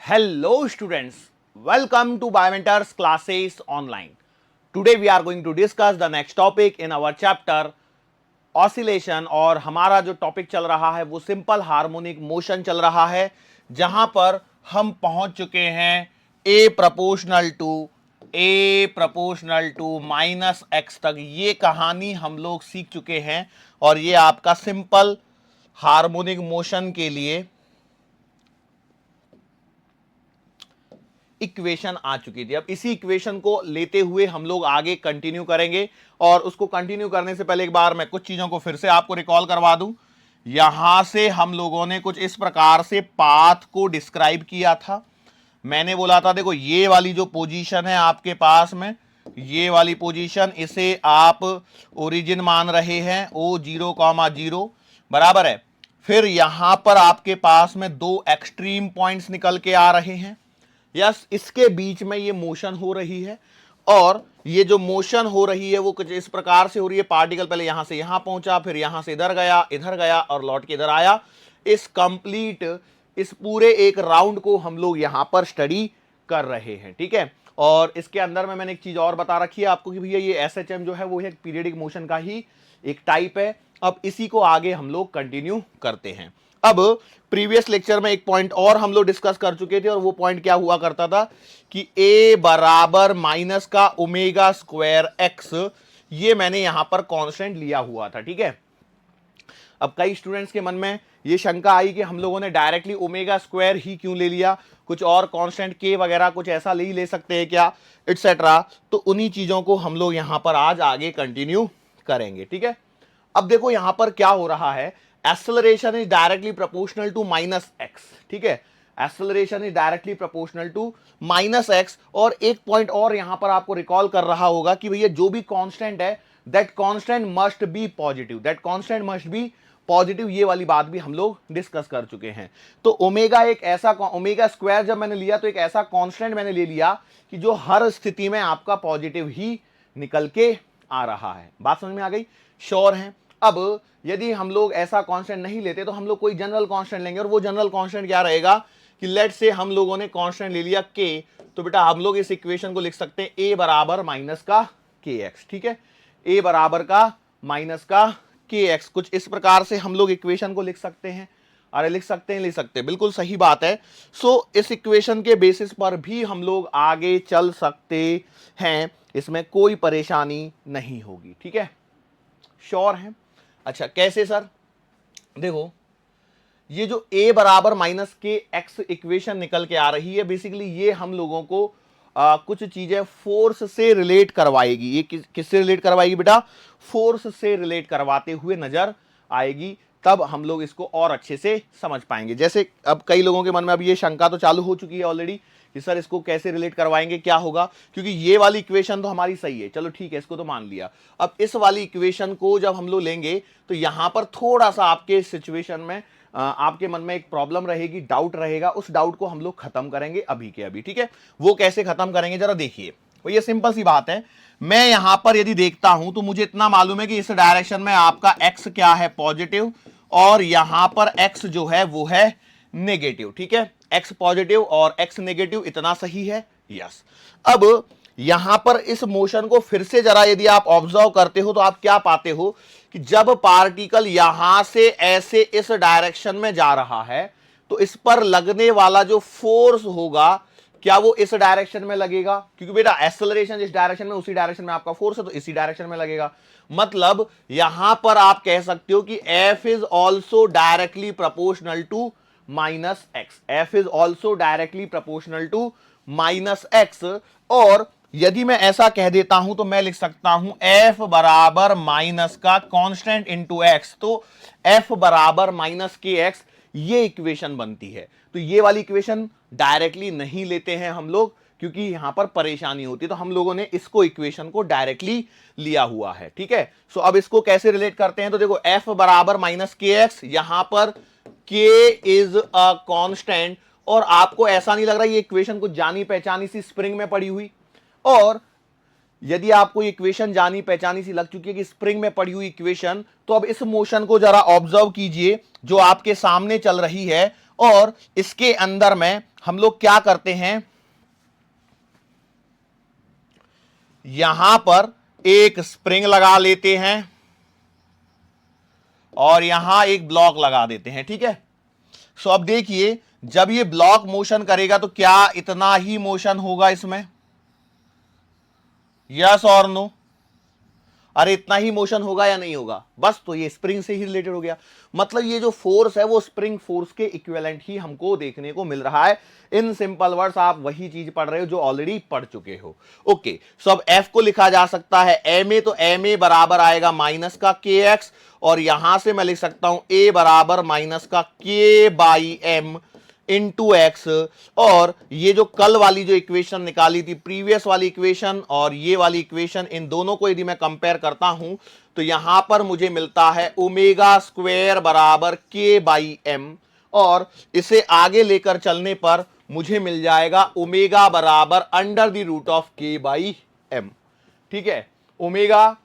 Hello students, welcome to Biomentors classes online. Today we are going to discuss the next topic in our chapter oscillation. और हमारा जो topic चल रहा है वो सिंपल हार्मोनिक मोशन चल रहा है, जहां पर हम पहुंच चुके हैं ए प्रपोर्शनल टू माइनस एक्स तक। ये कहानी हम लोग सीख चुके हैं और ये आपका सिंपल हार्मोनिक मोशन के लिए इक्वेशन आ चुकी थी। अब इसी इक्वेशन को लेते हुए हम लोग आगे कंटिन्यू करेंगे, और उसको कंटिन्यू करने से पहले एक बार मैं कुछ चीजों को फिर से आपको रिकॉल करवा दूं। यहां से हम लोगों ने कुछ इस प्रकार से पाथ को डिस्क्राइब किया था। मैंने बोला था देखो ये वाली जो पोजीशन है आपके पास में, ये वाली पोजीशन, इसे आप ओरिजिन मान रहे हैं O0,0 बराबर है। फिर यहां पर आपके पास में दो एक्सट्रीम पॉइंट्स निकल के आ रहे हैं। यस, इसके बीच में ये मोशन हो रही है, और ये जो मोशन हो रही है वो कुछ इस प्रकार से हो रही है। पार्टिकल पहले यहां से यहां पहुंचा, फिर यहां से इधर गया और लौट के इधर आया। इस पूरे एक राउंड को हम लोग यहां पर स्टडी कर रहे हैं, ठीक है। और इसके अंदर में मैंने एक चीज और बता रखी है आपको कि भैया ये SHM जो है वो एक पीरियडिक मोशन का ही एक टाइप है। अब इसी को आगे हम लोग कंटिन्यू करते हैं। अब प्रीवियस लेक्चर में एक पॉइंट और हम लोग डिस्कस कर चुके थे, और वो पॉइंट क्या हुआ करता था कि A बराबर माइनस का ओमेगा स्क्वायर एक्स, ये मैंने यहां पर कांस्टेंट लिया हुआ था, ठीक है। अब कई स्टूडेंट्स के मन में ये शंका आई कि हम लोगों ने डायरेक्टली ओमेगा स्क्वायर ही क्यों ले लिया, कुछ और कांस्टेंट के वगैरह कुछ ऐसा ले ही ले सकते हैं क्या, एटसेट्रा। तो उन्हीं चीजों को हम लोग यहां पर आज आगे कंटिन्यू करेंगे, ठीक है। अब देखो यहां पर क्या हो रहा है, acceleration is directly proportional to minus x, ठीक है। Acceleration is directly proportional to minus x. और एक पॉइंट और यहां पर आपको रिकॉल कर रहा होगा कि भैया जो भी कांस्टेंट है that constant must be positive, ये वाली बात भी हम लोग डिस्कस कर चुके हैं। तो ओमेगा स्क्वायर जब मैंने लिया तो एक ऐसा कांस्टेंट मैंने ले लिया कि जो हर स्थिति में आपका पॉजिटिव ही निकल के आ रहा है। बात समझ में आ गई? श्योर है। अब यदि हम लोग ऐसा कांस्टेंट नहीं लेते तो हम लोग कोई जनरल कांस्टेंट लेंगे, और वो जनरल कांस्टेंट क्या रहेगा कि लेट से हम लोगों ने कांस्टेंट ले लिया k, तो बेटा हम लोग इस इक्वेशन को लिख सकते हैं a बराबर माइनस का kx, ठीक है। a बराबर का माइनस का kx, कुछ इस प्रकार से हम लोग इक्वेशन को लिख सकते हैं। अरे लिख सकते हैं, बिल्कुल सही बात है। सो इस इक्वेशन के बेसिस पर भी हम लोग आगे चल सकते हैं, इसमें कोई परेशानी नहीं होगी, ठीक है। श्योर है? अच्छा, कैसे सर? देखो ये जो a बराबर माइनस के एक्स इक्वेशन निकल के आ रही है, बेसिकली ये हम लोगों को कुछ चीजें फोर्स से रिलेट करवाएगी। ये किससे रिलेट करवाएगी बेटा? फोर्स से रिलेट करवाते हुए नजर आएगी, तब हम लोग इसको और अच्छे से समझ पाएंगे। जैसे अब कई लोगों के मन में अब ये शंका तो चालू हो चुकी है ऑलरेडी कि सर इसको कैसे रिलेट करवाएंगे, क्या होगा, क्योंकि ये वाली इक्वेशन तो हमारी सही है, चलो ठीक है, इसको तो मान लिया। अब इस वाली इक्वेशन को जब हम लोग लेंगे तो यहां पर थोड़ा सा आपके सिचुएशन में आपके मन में एक प्रॉब्लम रहेगी, डाउट रहेगा। उस डाउट को हम लोग खत्म करेंगे अभी के अभी, ठीक है। वो कैसे खत्म करेंगे जरा देखिए। तो ये सिंपल सी बात है, मैं यहां पर यदि देखता हूं तो मुझे इतना मालूम है कि इस डायरेक्शन में आपका एक्स क्या है, पॉजिटिव, और यहां पर एक्स जो है वो है नेगेटिव, ठीक है। एक्स पॉजिटिव और एक्स नेगेटिव, इतना सही है, यस। अब यहां पर इस मोशन को फिर से जरा यदि आप ऑब्जर्व करते हो तो आप क्या पाते हो कि जब पार्टिकल यहां से ऐसे इस डायरेक्शन में जा रहा है तो इस पर लगने वाला जो फोर्स होगा, क्या वो इस डायरेक्शन में लगेगा? क्योंकि बेटा एक्सेलरेशन इस डायरेक्शन में, उसी डायरेक्शन में आपका फोर्स है, तो इसी डायरेक्शन में लगेगा। मतलब यहां पर आप कह सकते हो कि F is also directly proportional to minus x. F is also directly proportional to minus x. और यदि मैं ऐसा कह देता हूं तो मैं लिख सकता हूं F बराबर माइनस का कांस्टेंट इंटू एक्स, तो F बराबर माइनस के एक्स, ये इक्वेशन बनती है। तो ये वाली इक्वेशन डायरेक्टली नहीं लेते हैं हम लोग, क्योंकि यहां पर परेशानी होती है, तो हम लोगों ने इसको इक्वेशन को डायरेक्टली लिया हुआ है, ठीक है। सो अब इसको कैसे रिलेट करते हैं, तो देखो F बराबर माइनस के एक्स, यहां पर K इज अ कांस्टेंट, और आपको ऐसा नहीं लग रहा ये इक्वेशन कुछ जानी पहचानी सी स्प्रिंग में पड़ी हुई? और यदि आपको इक्वेशन जानी पहचानी सी लग चुकी है कि स्प्रिंग में पड़ी हुई इक्वेशन, तो अब इस मोशन को जरा ऑब्जर्व कीजिए जो आपके सामने चल रही है, और इसके अंदर में हम लोग क्या करते हैं, यहां पर एक स्प्रिंग लगा लेते हैं और यहां एक ब्लॉक लगा देते हैं, ठीक है। सो अब देखिए, जब ये ब्लॉक मोशन करेगा तो क्या इतना ही मोशन होगा इसमें, यस और नो? अरे इतना ही मोशन होगा या नहीं होगा? बस, तो ये स्प्रिंग से ही रिलेटेड हो गया। मतलब ये जो फोर्स है वो स्प्रिंग फोर्स के इक्विवेलेंट ही हमको देखने को मिल रहा है। इन सिंपल वर्ड्स आप वही चीज पढ़ रहे हो जो ऑलरेडी पढ़ चुके हो। ओके, सो अब एफ को लिखा जा सकता है एम ए, तो एम ए बराबर आएगा माइनस का के एक्स, और यहां से मैं लिख सकता हूं ए बराबर माइनस का के बाई एम इंटू एक्स। और ये जो कल वाली जो इक्वेशन निकाली थी, प्रीवियस वाली इक्वेशन और ये वाली इक्वेशन, इन दोनों को यदि मैं कंपेयर करता हूं तो यहां पर मुझे मिलता है ओमेगा स्क्वायर बराबर के बाई एम, और इसे आगे लेकर चलने पर मुझे मिल जाएगा ओमेगा बराबर अंडर द रूट ऑफ के बाई एम। ठीक है, ओमेगा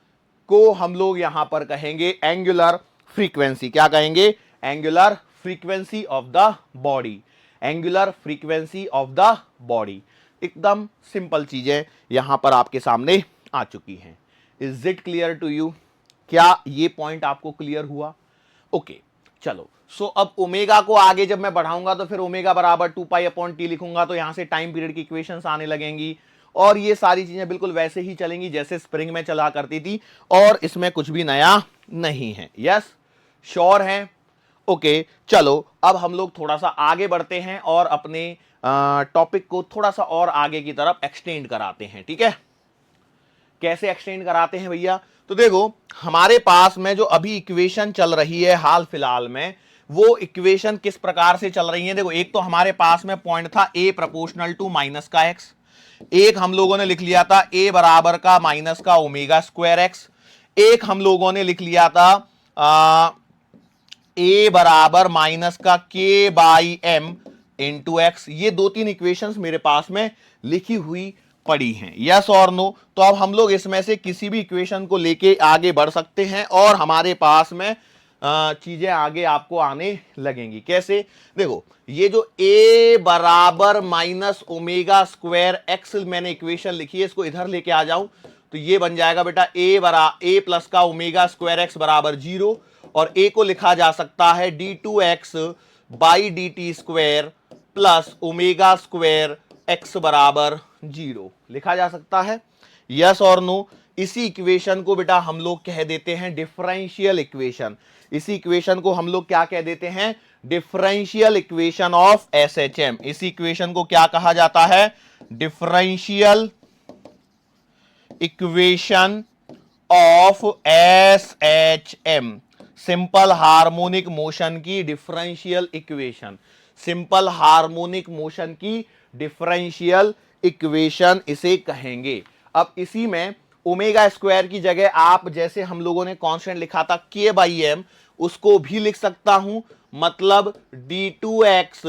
को हम लोग यहां पर कहेंगे एंगुलर फ्रीक्वेंसी। क्या कहेंगे? Angular frequency of the body, angular frequency of the body. एकदम सिंपल चीजें यहां पर आपके सामने आ चुकी हैं। Is it clear to you? क्या ये पॉइंट आपको क्लियर हुआ? ओके, चलो। सो अब ओमेगा को आगे जब मैं बढ़ाऊंगा तो फिर ओमेगा बराबर 2 पाई अपॉन टी लिखूंगा, तो यहां से टाइम पीरियड की इक्वेशंस आने लगेंगी और ये सारी चीजें बिल्कुल वैसे ही चलेंगी जैसे स्प्रिंग में चला करती थी, और इसमें कुछ भी नया नहीं है। यस, श्योर है? ओके, चलो अब हम लोग थोड़ा सा आगे बढ़ते हैं और अपने टॉपिक को थोड़ा सा और आगे की तरफ एक्सटेंड कराते हैं। ठीक है, कैसे एक्सटेंड कराते हैं भैया? तो देखो, हमारे पास में जो अभी इक्वेशन चल रही है हाल फिलहाल में, वो इक्वेशन किस प्रकार से चल रही है? देखो, एक तो हमारे पास में पॉइंट था ए प्रोपोर्शनल टू माइनस का एक्स, एक हम लोगों ने लिख लिया था ए बराबर का माइनस का ओमेगा स्क्वायर एक्स, एक हम लोगों ने लिख लिया था ए बराबर माइनस का के बाई एम इंटू एक्स। ये 2-3 इक्वेशंस मेरे पास में लिखी हुई पड़ी हैं। यस और नो? तो अब हम लोग इसमें से किसी भी इक्वेशन को लेके आगे बढ़ सकते हैं और हमारे पास में चीजें आगे आपको आने लगेंगी। कैसे? देखो, ये जो ए बराबर माइनस ओमेगा स्क्वायर एक्स मैंने इक्वेशन लिखी है, इसको इधर लेके आ जाऊं तो ये बन जाएगा बेटा ए प्लस का ओमेगा स्क्वायर एक्स बराबर 0, और ए को लिखा जा सकता है d2x by d T square plus omega square x बराबर 0 लिखा जा सकता है। यस और नो? इसी इक्वेशन को बेटा हम लोग कह देते हैं डिफरेंशियल इक्वेशन। इसी इक्वेशन को हम लोग क्या कह देते हैं? Differential equation of SHM. इसी इक्वेशन को क्या कहा जाता है? Differential equation of SHM, simple harmonic motion की differential equation. Simple harmonic motion की डिफरेंशियल इक्वेशन इसे कहेंगे। अब इसी में ओमेगा स्क्वायर की जगह आप, जैसे हम लोगों ने कांस्टेंट लिखा था के बाई एम, उसको भी लिख सकता हूं। मतलब d2x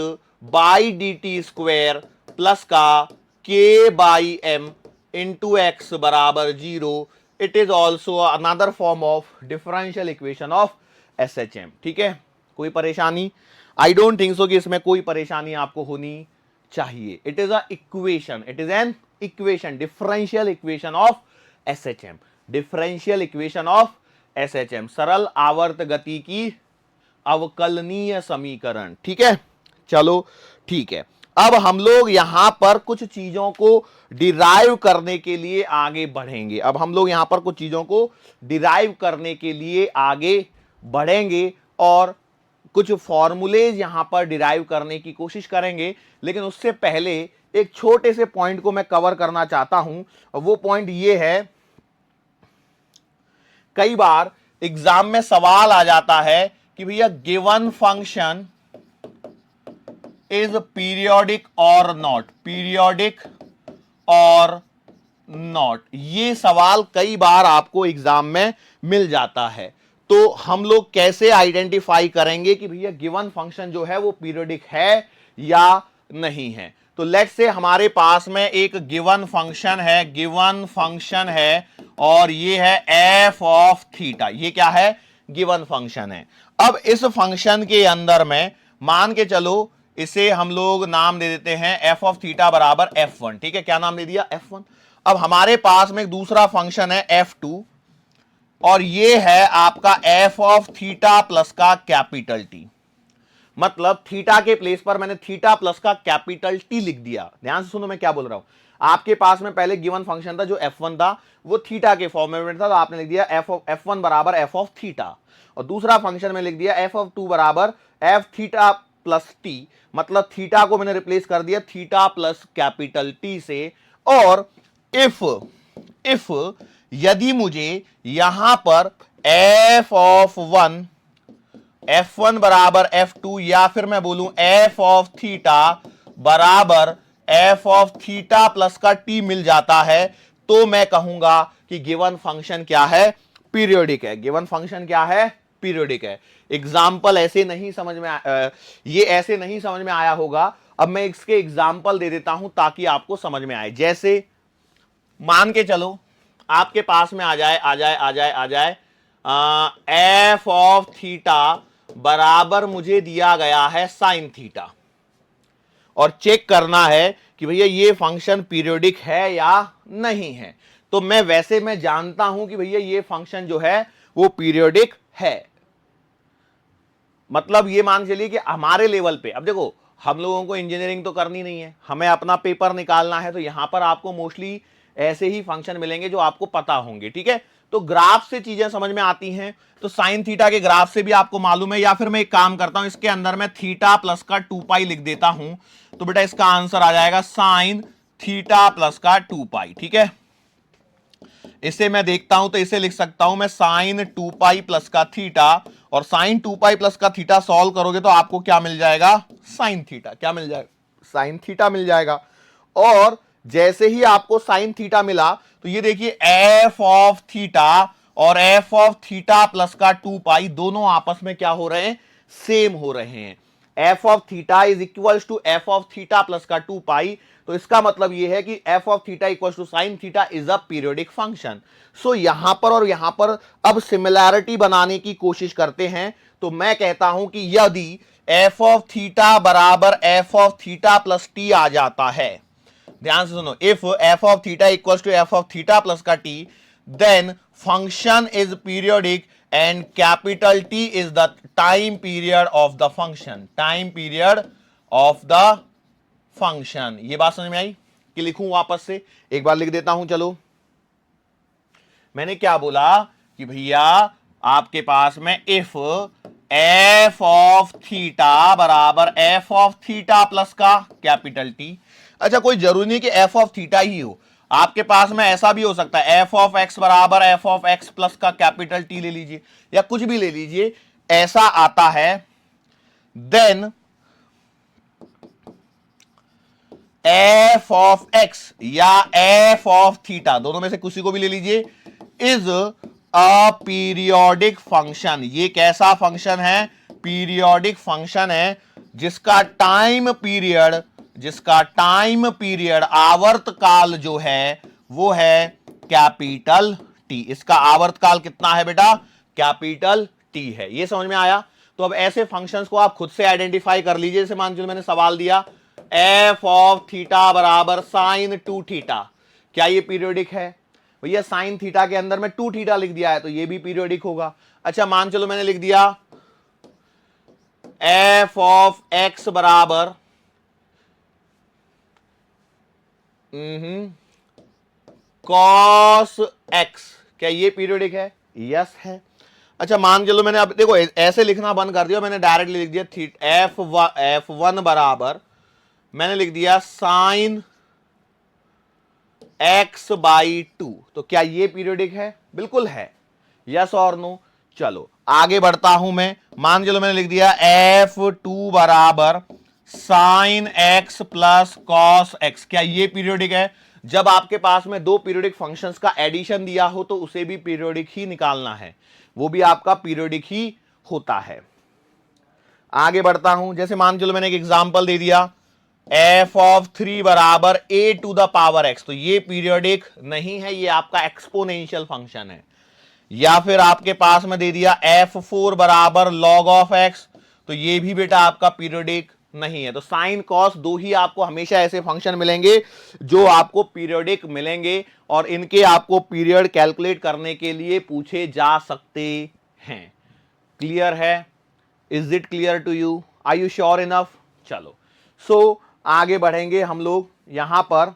by d T square plus का के बाई एम इंटू एक्स बराबर 0। It is also another form of differential equation of SHM. ठीक है, कोई परेशानी? आई डोंट थिंक सो कि इसमें कोई परेशानी आपको होनी चाहिए। It is a equation, it is an equation, differential equation of SHM, differential equation of SHM, सरल आवर्त गति की अवकलनीय समीकरण। ठीक है, चलो ठीक है। अब हम लोग यहां पर कुछ चीजों को डिराइव करने के लिए आगे बढ़ेंगे। अब हम लोग यहां पर कुछ चीजों को डिराइव करने के लिए आगे बढ़ेंगे और कुछ फॉर्मूलेज यहां पर डिराइव करने की कोशिश करेंगे। लेकिन उससे पहले एक छोटे से पॉइंट को मैं कवर करना चाहता हूं, और वो पॉइंट ये है, कई बार एग्जाम में सवाल आ जाता है कि भैया गिवन फंक्शन इज पीरियोडिक और नॉट, पीरियोडिक और नॉट। ये सवाल कई बार आपको एग्जाम में मिल जाता है। तो हम लोग कैसे आइडेंटिफाई करेंगे कि भैया गिवन फंक्शन जो है वो पीरियोडिक है या नहीं है? तो लेट्स से हमारे पास में एक गिवन फंक्शन है, गिवन फंक्शन है, और ये है एफ ऑफ थीटा। ये क्या है? गिवन फंक्शन है। अब इस फंक्शन के अंदर में मान के चलो इसे हम लोग नाम दे देते हैं एफ ऑफ थीटा बराबर F1, ठीक है, क्या नाम दे दिया, F1। अब हमारे पास में एक दूसरा फंक्शन है F2 और ये है आपका एफ ऑफ थीटा प्लस का कैपिटल टी। मतलब थीटा के प्लेस पर मैंने थीटा प्लस का कैपिटल टी लिख दिया। ध्यान से सुनो मैं क्या बोल रहा हूं। आपके पास में पहले गिवन फंक्शन था जो F1 था, वो थीटा के फॉर्म में था, तो आपने लिख दिया F1 बराबर एफ ऑफ थीटा, और दूसरा फंक्शन में लिख दिया एफ ऑफ 2 बराबर एफ थीटा प्लस टी। मतलब थीटा को मैंने रिप्लेस कर दिया थीटा प्लस कैपिटल टी से। और इफ यदि मुझे यहां पर एफ ऑफ 1 F1 बराबर F2 या फिर मैं बोलूं एफ ऑफ थीटा बराबर एफ ऑफ थीटा प्लस का टी मिल जाता है, तो मैं कहूंगा कि गिवन फंक्शन क्या है, पीरियोडिक है। गिवन फंक्शन क्या है, पीरियोडिक है। एग्जाम्पल ऐसे नहीं समझ में ये ऐसे नहीं समझ में आया होगा। अब मैं इसके एग्जाम्पल दे देता हूं ताकि आपको समझ में आए। जैसे मान के चलो आपके पास में आ जाए एफ ऑफ थीटा बराबर मुझे दिया गया है साइन थीटा, और चेक करना है कि भैया ये फंक्शन पीरियोडिक है या नहीं है। तो मैं जानता हूं कि भैया ये फंक्शन जो है वो पीरियोडिक है। मतलब ये मान चलिए कि हमारे लेवल पे, अब देखो हम लोगों को इंजीनियरिंग तो करनी नहीं है, हमें अपना पेपर निकालना है, तो यहां पर आपको मोस्टली ऐसे ही फंक्शन मिलेंगे जो आपको पता होंगे, ठीक है। तो ग्राफ से चीजें समझ में आती हैं, तो साइन थीटा के ग्राफ से भी आपको मालूम है। या फिर मैं एक काम करता हूं, इसके अंदर मैं थीटा प्लस का 2 पाई लिख देता हूं, तो बेटा इसका आंसर आ जाएगा साइन थीटा प्लस का 2 पाई, ठीक है। इसे मैं देखता हूं तो इसे लिख सकता हूं मैं साइन 2 पाई प्लस का थीटा, और साइन 2 पाई प्लस का थीटा सॉल्व करोगे तो आपको क्या मिल जाएगा, साइन थीटा। क्या मिल जाएगा, साइन थीटा मिल जाएगा। और जैसे ही आपको साइन थीटा मिला तो ये देखिए एफ ऑफ थीटा और एफ ऑफ थीटा प्लस का 2 पाई दोनों आपस में क्या हो रहे हैं, सेम हो रहे हैं। F of theta is equal to F of theta plus का 2 पाई, तो इसका मतलब यह है कि F of theta equal to sine theta is a periodic function. So यहां पर और यहां पर अब सिमिलैरिटी बनाने की कोशिश करते हैं। तो मैं कहता हूं कि यदि एफ ऑफ थीटा बराबर F of theta plus T आ जाता है, ध्यान से सुनो, if F of theta equal to F of theta plus का T, then function is periodic and capital T is the time period of the function. Time period of the function. ये बात समझ में आई कि लिखूं वापस से, एक बार लिख देता हूं। चलो मैंने क्या बोला कि भैया आपके पास में इफ एफ ऑफ थीटा बराबर एफ ऑफ थीटा प्लस का कैपिटल टी। अच्छा कोई जरूरी नहीं कि एफ ऑफ थीटा ही हो, आपके पास में ऐसा भी हो सकता है एफ ऑफ एक्स बराबर एफ ऑफ एक्स प्लस का कैपिटल टी ले लीजिए, या कुछ भी ले लीजिए, ऐसा आता है। देन एफ ऑफ एक्स या एफ ऑफ थीटा, दोनों में से किसी को भी ले लीजिए, इज अ पीरियोडिक फंक्शन। ये कैसा फंक्शन है, पीरियोडिक फंक्शन है जिसका टाइम पीरियड आवर्त काल जो है वो है कैपिटल टी। इसका आवर्त काल कितना है बेटा, कैपिटल टी है। ये समझ में आया। तो अब ऐसे फंक्शंस को आप खुद से आइडेंटिफाई कर लीजिए। जैसे मान लीजिए मैंने सवाल दिया एफ ऑफ थीटा बराबर साइन 2 थीटा, क्या ये पीरियोडिक है, भैया साइन थीटा के अंदर में 2 थीटा लिख दिया है तो ये भी पीरियोडिक होगा। अच्छा मान चलो मैंने लिख दिया एफ ऑफ एक्स बराबर कॉस एक्स, क्या ये पीरियोडिक है, यस है। अच्छा मान चलो मैंने, अब देखो ऐसे लिखना बंद कर दिया, मैंने डायरेक्टली लिख दिया एफ वन बराबर मैंने लिख दिया साइन एक्स बाई 2, तो क्या ये पीरियोडिक है, बिल्कुल है, यस और नो। चलो आगे बढ़ता हूं मैं, मान चलो मैंने लिख दिया F2 बराबर sine x plus cos x, क्या ये पीरियोडिक है। जब आपके पास में दो पीरियोडिक फंक्शंस का एडिशन दिया हो तो उसे भी पीरियोडिक ही निकालना है, वो भी आपका पीरियोडिक ही होता है। आगे बढ़ता हूं, जैसे मान चलो मैंने एक एग्जांपल दे दिया एफ ऑफ 3 बराबर ए टू द पावर एक्स, तो ये पीरियोडिक नहीं है, ये आपका एक्सपोनेंशियल फंक्शन है। या फिर आपके पास में दे दिया F4 बराबर लॉग ऑफ एक्स, तो ये भी बेटा आपका पीरियोडिक नहीं है। तो साइन कॉस दो ही आपको हमेशा ऐसे फंक्शन मिलेंगे जो आपको पीरियोडिक मिलेंगे और इनके आपको पीरियड कैलकुलेट करने के लिए पूछे जा सकते हैं। क्लियर है? Is it clear to you? Are you sure enough? चलो सो आगे बढ़ेंगे हम लोग यहां पर,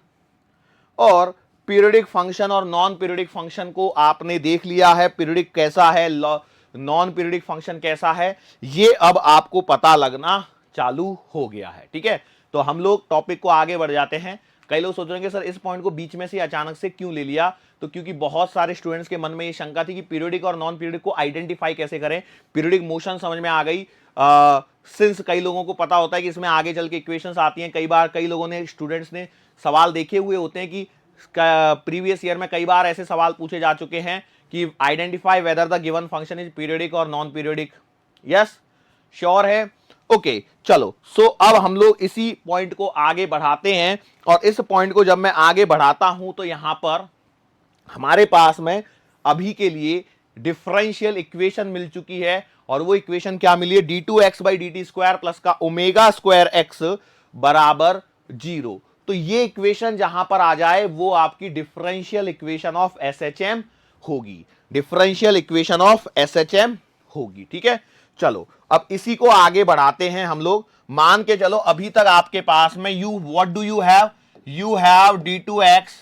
और पीरियोडिक फंक्शन और नॉन पीरियोडिक फंक्शन को आपने देख लिया है, पीरियोडिक कैसा है, नॉन पीरियोडिक फंक्शन कैसा है, ये अब आपको पता लगना चालू हो गया है। ठीक है, तो हम लोग टॉपिक को आगे बढ़ जाते हैं। कई लोग सोच रहे हैं सर इस पॉइंट को बीच में से अचानक से क्यों ले लिया, तो क्योंकि बहुत सारे स्टूडेंट्स के मन में ये शंका थी कि पीरियोडिक और नॉन पीरियोडिक को आइडेंटिफाई कैसे करें। पीरियोडिक मोशन समझ में आ गई, सिंस कई लोगों को पता होता है कि इसमें आगे चल के इक्वेशंस आती हैं। कई बार कई लोगों ने, स्टूडेंट्स ने सवाल देखे हुए होते हैं कि प्रीवियस ईयर में कई बार ऐसे सवाल पूछे जा चुके हैं कि identify whether the given function is periodic और नॉन पीरियोडिक। यस, श्योर है? ओके चलो, सो अब हम लोग इसी पॉइंट को आगे बढ़ाते हैं, और इस पॉइंट को जब मैं आगे बढ़ाता हूं तो यहां पर हमारे पास में अभी के लिए डिफरेंशियल इक्वेशन मिल चुकी है, और वो इक्वेशन क्या मिली है, d2x by d T square plus का ओमेगा स्क्वायर एक्स बराबर 0। तो ये इक्वेशन जहां पर आ जाए वो आपकी डिफरेंशियल इक्वेशन ऑफ एसएचएम होगी, डिफरेंशियल इक्वेशन ऑफ एसएचएम होगी। ठीक है, चलो अब इसी को आगे बढ़ाते हैं हम लोग। मान के चलो अभी तक आपके पास में what do you have, you have d2x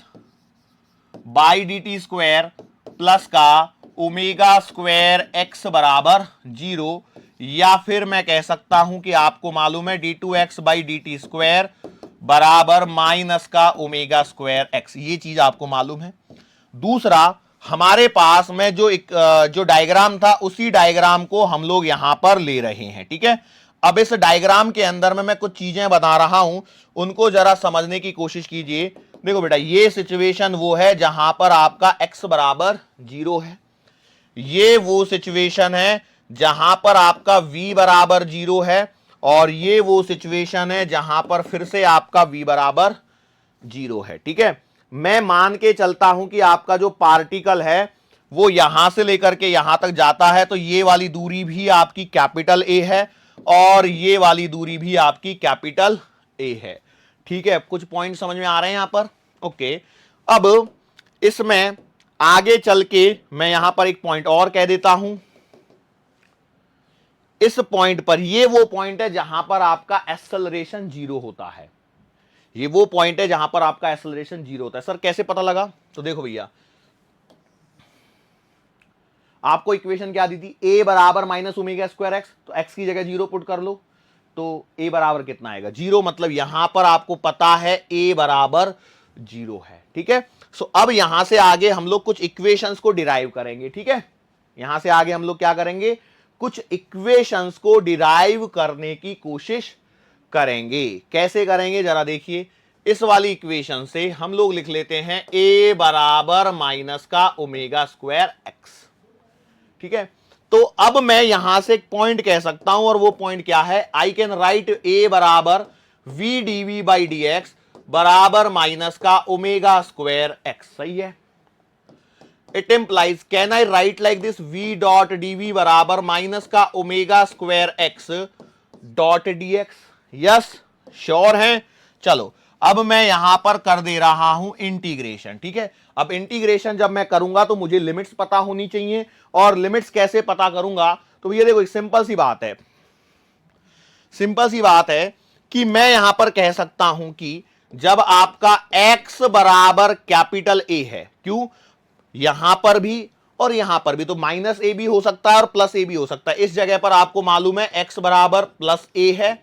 by d T square plus का ओमेगा स्क्वायर एक्स बराबर 0, या फिर मैं कह सकता हूं कि आपको मालूम है d2x by d T square बराबर माइनस का ओमेगा स्क्वायर एक्स, ये चीज आपको मालूम है। दूसरा, हमारे पास में जो डायग्राम था उसी डायग्राम को हम लोग यहां पर ले रहे हैं। ठीक है, अब इस डायग्राम के अंदर में मैं कुछ चीजें बता रहा हूं, उनको जरा समझने की कोशिश कीजिए। देखो बेटा, ये सिचुएशन वो है जहां पर आपका x बराबर 0 है, ये वो सिचुएशन है जहां पर आपका v बराबर 0 है, और ये वो सिचुएशन है जहां पर फिर से आपका v बराबर 0 है। ठीक है, मैं मान के चलता हूं कि आपका जो पार्टिकल है वो यहां से लेकर के यहां तक जाता है, तो ये वाली दूरी भी आपकी कैपिटल A है और ये वाली दूरी भी आपकी कैपिटल A है। ठीक है, कुछ पॉइंट समझ में आ रहे हैं यहां पर? ओके, अब इसमें आगे चल के मैं यहां पर एक पॉइंट और कह देता हूं। इस पॉइंट पर, ये वो पॉइंट है जहां पर आपका एक्सेलरेशन 0 होता है, ये वो पॉइंट है जहां पर आपका एक्सेलरेशन 0 होता है। सर कैसे पता लगा? तो देखो भैया, आपको इक्वेशन क्या दी थी, a बराबर माइनस ओमेगा स्क्वायर एक्स, तो x की जगह 0 पुट कर लो, तो a बराबर कितना आएगा, 0। मतलब यहां पर आपको पता है a बराबर 0 है। ठीक है, सो अब यहां से आगे हम लोग कुछ इक्वेशंस को डिराइव करेंगे। ठीक है, यहां से आगे हम लोग क्या करेंगे, कुछ इक्वेशंस को डिराइव करने की कोशिश करेंगे। कैसे करेंगे जरा देखिए, इस वाली इक्वेशन से हम लोग लिख लेते हैं a बराबर माइनस का ओमेगा स्क्वायर एक्स। ठीक है, तो अब मैं यहां से एक पॉइंट कह सकता हूं, और वो पॉइंट क्या है, आई कैन राइट a बराबर v dv by D x बराबर माइनस का ओमेगा स्क्वायर एक्स। सही है, it implies, can I right like this, v dot dv बराबर माइनस का omega square x dot dx। Yes, sure है? चलो अब मैं यहां पर कर दे रहा हूं इंटीग्रेशन। ठीक है, अब इंटीग्रेशन जब मैं करूंगा तो मुझे लिमिट्स पता होनी चाहिए, और लिमिट्स कैसे पता करूंगा, तो ये देखो एक सिंपल सी बात है, सिंपल सी बात है कि मैं यहां पर कह सकता हूं कि जब आपका x बराबर कैपिटल A है, क्यों, यहां पर भी और यहां पर भी, तो माइनस a भी हो सकता है और प्लस a भी हो सकता है। इस जगह पर आपको मालूम है x बराबर प्लस a है,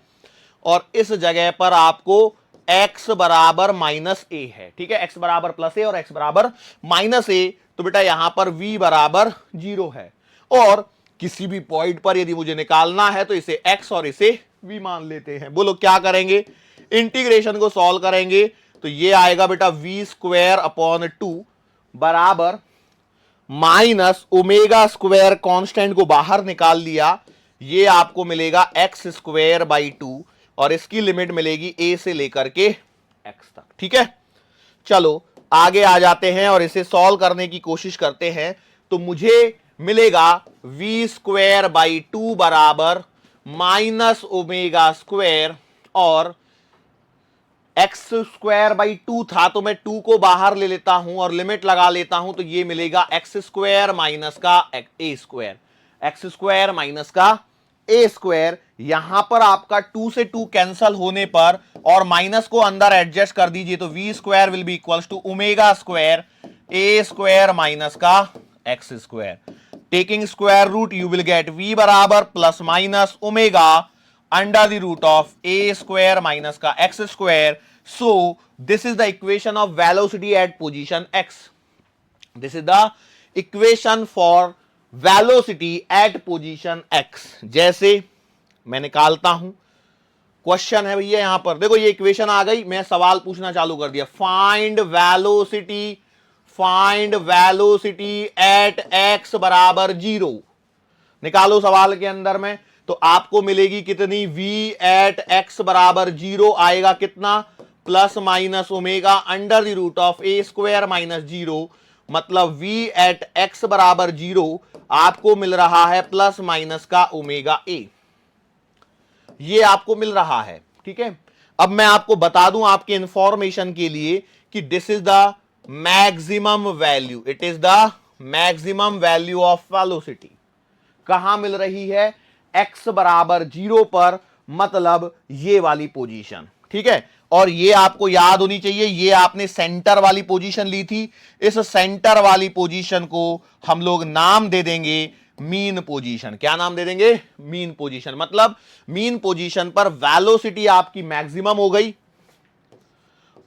और इस जगह पर आपको x बराबर माइनस a है। ठीक है, x बराबर प्लस a और x बराबर माइनस a, तो बेटा यहां पर v बराबर 0 है, और किसी भी पॉइंट पर यदि मुझे निकालना है तो इसे x और इसे v मान लेते हैं। बोलो क्या करेंगे, इंटीग्रेशन को सॉल्व करेंगे, तो ये आएगा बेटा v स्क्वायर अपॉन 2 बराबर माइनस ओमेगा स्क्वायर, कांस्टेंट को बाहर निकाल लिया, ये आपको मिलेगा x स्क्वायर बाई 2, और इसकी लिमिट मिलेगी a से लेकर के x तक। ठीक है, चलो आगे आ जाते हैं और इसे सॉल्व करने की कोशिश करते हैं। तो मुझे मिलेगा v स्क्वायर बाई 2 बराबर माइनस ओमेगा स्क्वायर, और एक्स स्क्वायर बाई 2 था तो मैं 2 को बाहर ले लेता हूं और लिमिट लगा लेता हूं, तो ये मिलेगा एक्स स्क्वायर माइनस का ए स्क्वायर, एक्स स्क्वायर माइनस का ए स्क्वायर। यहां पर आपका 2 से 2 कैंसल होने पर और माइनस को अंदर एडजस्ट कर दीजिए, तो V square will be equals to omega square A square minus का x square. Taking square root you will get v बराबर plus minus omega under the root of A square minus का x square. So this is the equation of velocity at position x। This is the equation for velocity at position x। जैसे मैं निकालता हूं, question है भैया यहां पर देखो, ये इक्वेशन आ गई, मैं सवाल पूछना चालू कर दिया, फाइंड वेलोसिटी एट x बराबर 0। निकालो सवाल के अंदर में, तो आपको मिलेगी कितनी, v एट x बराबर 0 आएगा कितना, plus minus omega under the root of A square minus 0, मतलब v एट x बराबर 0 आपको मिल रहा है प्लस माइनस का ओमेगा ए, ये आपको मिल रहा है। ठीक है, अब मैं आपको बता दूं आपके इंफॉर्मेशन के लिए कि this is the maximum value, it is the maximum value of velocity. कहां मिल रही है, x बराबर 0 पर, मतलब ये वाली पोजीशन। ठीक है, और ये आपको याद होनी चाहिए, ये आपने सेंटर वाली पोजीशन ली थी, इस सेंटर वाली पोजीशन को हम लोग नाम दे देंगे मीन पोजीशन। क्या नाम दे देंगे, मीन पोजीशन। मतलब मीन पोजीशन पर वेलोसिटी आपकी मैक्सिमम हो गई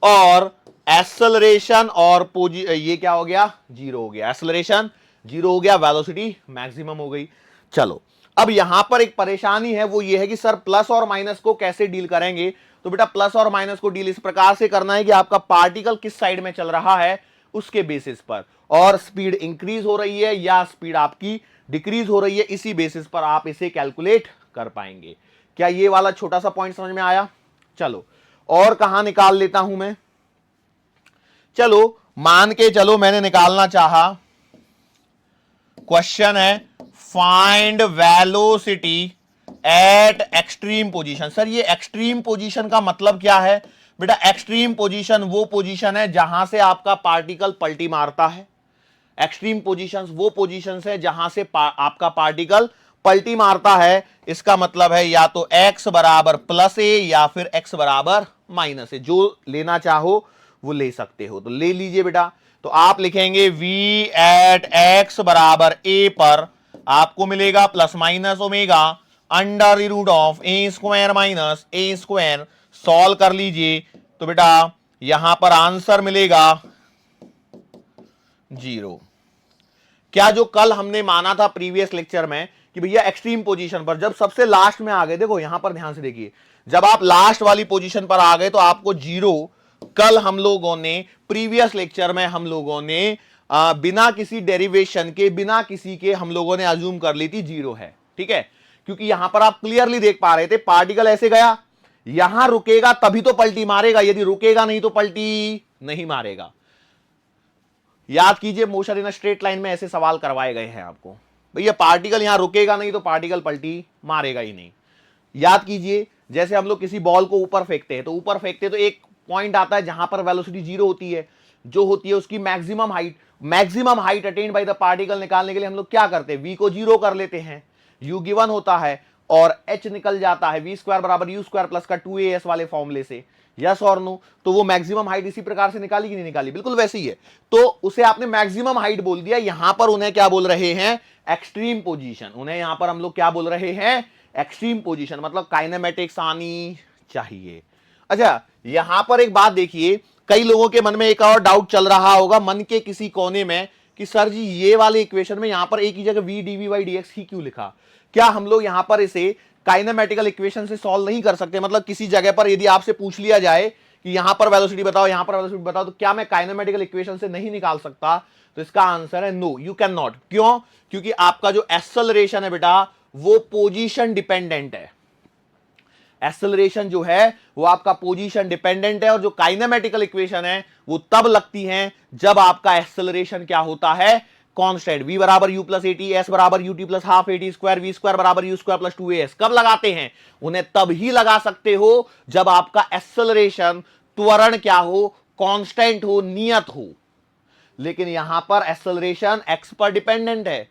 और एक्सेलरेशन और ये क्या हो गया, 0 हो गया, एक्सेलरेशन 0 हो गया, वेलोसिटी मैक्सिमम हो गई। चलो, अब यहां पर एक परेशानी है, वो ये है कि सर प्लस और माइनस को कैसे डील करेंगे। तो बेटा प्लस और माइनस को डील इस प्रकार से करना है कि आपका पार्टिकल किस साइड में चल रहा है उसके बेसिस पर, और स्पीड इंक्रीज हो रही है या स्पीड आपकी डिक्रीज हो रही है, इसी बेसिस पर आप इसे कैलकुलेट कर पाएंगे। क्या ये वाला छोटा सा पॉइंट समझ में आया। चलो, और कहां निकाल लेता हूं मैं, चलो मान के चलो मैंने निकालना चाहा, क्वेश्चन है find velocity at extreme position. Sir ये एक्सट्रीम पोजीशन का मतलब क्या है, बेटा एक्सट्रीम पोजीशन वो पोजीशन है जहां से आपका पार्टिकल पलटी मारता है। एक्सट्रीम पोजीशंस वो पोजीशंस है जहां से आपका पार्टिकल पलटी मारता है। इसका मतलब है या तो x बराबर प्लस ए या फिर x बराबर माइनस ए, जो लेना चाहो वो ले सकते हो, तो ले लीजिए बेटा। तो आप लिखेंगे v एट x बराबर a पर आपको मिलेगा plus minus omega under the root of A square minus a square. Solve कर लीजिए तो बेटा यहां पर आंसर मिलेगा 0। क्या जो कल हमने माना था प्रीवियस लेक्चर में कि भैया एक्सट्रीम पोजीशन पर जब सबसे लास्ट में आ गए, देखो यहां पर ध्यान से देखिए, जब आप लास्ट वाली पोजीशन पर आ गए तो आपको 0, कल हम लोगों ने प्रीवियस लेक्चर में हम लोगों ने बिना किसी डेरिवेशन के, बिना किसी के हम लोगों ने अज्यूम कर ली थी 0 है। ठीक है, क्योंकि यहां पर आप क्लियरली देख पा रहे थे पार्टिकल ऐसे गया, यहां रुकेगा तभी तो पलटी मारेगा, यदि रुकेगा नहीं तो पलटी नहीं मारेगा। याद कीजिए मोशन इन स्ट्रेट लाइन में ऐसे सवाल करवाए गए हैं आपको, भैया पार्टिकल यहां रुकेगा नहीं तो पार्टिकल पलटी मारेगा ही नहीं। याद कीजिए जैसे हम लोग किसी बॉल को ऊपर फेंकते हैं, तो ऊपर फेंकते तो एक पॉइंट आता है जहां पर वेलोसिटी 0 होती है, जो होती है उसकी maximum height attend by the particle निकालने के लिए हम लोग क्या करते हैं, v को 0 कर लेते हैं, u गिवन होता है और h निकल जाता है, v स्क्वायर बराबर u स्क्वायर प्लस का 2as वाले फॉर्मूले से, यस और नो। तो वो मैक्सिमम हाइट इसी प्रकार से निकाली कि नहीं निकाली, बिल्कुल वैसे ही है। तो उसे आपने मैक्सिमम हाइट बोल दिया, यहां पर उन्हें क्या बोल रहे हैं, एक्सट्रीम पोजीशन। उन्हें यहां पर हम लोग क्या बोल रहे हैं, एक्सट्रीम पोजीशन, मतलब काइनेमेटिक्स आनी चाहिए। अच्छा, यहां पर एक बात देखिए, कई लोगों के मन में एक और डाउट चल रहा होगा मन के किसी कोने में कि सर जी ये वाले इक्वेशन में यहां पर एक ही जगह v dv by dx ही क्यों लिखा, क्या हम लोग यहां पर इसे काइनेमेटिकल इक्वेशन से सॉल्व नहीं कर सकते। मतलब किसी जगह पर यदि आपसे पूछ लिया जाए कि यहां पर वेलोसिटी बताओ, यहां पर वेलोसिटी बताओ, तो क्या मैं काइनेमेटिकल इक्वेशन से नहीं निकाल सकता, तो इसका आंसर है नो, यू कैन नॉट। क्यों, क्योंकि आपका जो एक्सेलरेशन है बेटा वो पोजीशन डिपेंडेंट है। एक्सेलरेशन जो है वो आपका पोजीशन डिपेंडेंट है, और जो काइनेमेटिकल इक्वेशन है वो तब लगती हैं जब आपका एक्सेलरेशन क्या होता है, कांस्टेंट v बराबर u प्लस एटी, s बराबर ut plus half eighty square, v square बराबर u स्क्वायर प्लस 2as। कब लगाते हैं? उन्हें तब ही लगा सकते हो जब आपका एक्सेलरेशन, त्वरण क्या हो, कांस्टेंट हो, नियत हो। लेकिन यहां पर एक्सेलरेशन x पर डिपेंडेंट है।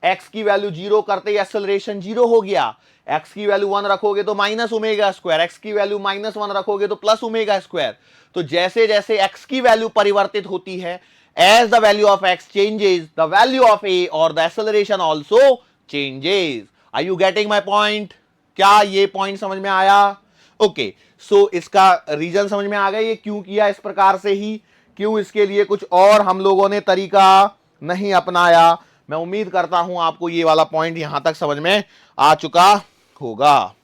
x की वैल्यू 0 करते ही एक्सेलरेशन 0 हो गया। x की वैल्यू 1 रखोगे तो माइनस ओमेगा स्क्वायर, x की वैल्यू -1 रखोगे तो प्लस ओमेगा स्क्वायर। तो जैसे जैसे x की वैल्यू परिवर्तित होती है, as the value of x changes, the value of a or the acceleration also changes. Are you getting my point? क्या ये पॉइंट समझ में आया? ओके, सो इसका रीजन समझ में आ गया, ये क्यों किया इस प्रकार से ही, क्यों इसके लिए कुछ और हम लोगों ने तरीका नहीं अपनाया। मैं उम्मीद करता हूं आपको ये वाला पॉइंट यहां तक समझ में आ चुका होगा।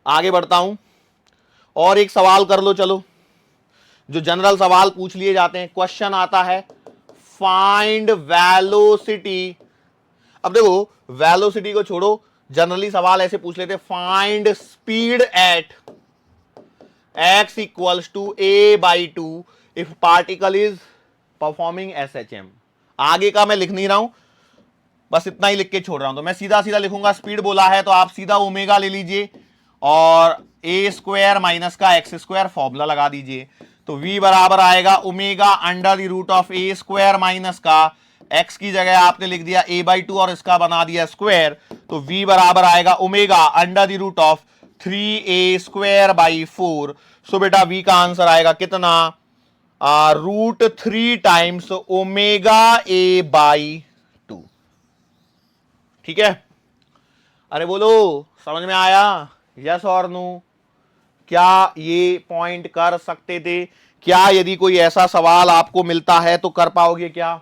आगे बढ़ता हूं और एक सवाल कर लो। चलो, जो जनरल सवाल पूछ लिए जाते हैं, क्वेश्चन आता है फाइंड वेलोसिटी। अब देखो, वेलोसिटी को छोड़ो, जनरली सवाल ऐसे पूछ लेते, find speed at x equals to a/2 if particle is performing SHM। आगे का मैं लिख नहीं रहा हूं, बस इतना ही लिख के छोड़ रहा हूं। तो मैं सीधा सीधा लिखूंगा, स्पीड बोला है तो आप सीधा ओमेगा ले लीजिए और a स्क्वायर माइनस का x स्क्वायर फॉर्मूला लगा दीजिए। तो v बराबर आएगा omega under the root of a square minus का x की जगह आपने लिख दिया a/2 और इसका बना दिया स्क्वायर। तो v बराबर आएगा omega under the root of 3a square by 4। So बेटा v का आंसर आएगा कितना? √3 टाइम्स ओमेगा a/2। ठीक है, अरे बोलो, समझ में आया? यस और नो? क्या ये पॉइंट कर सकते थे? क्या यदि कोई ऐसा सवाल आपको मिलता है तो कर पाओगे क्या?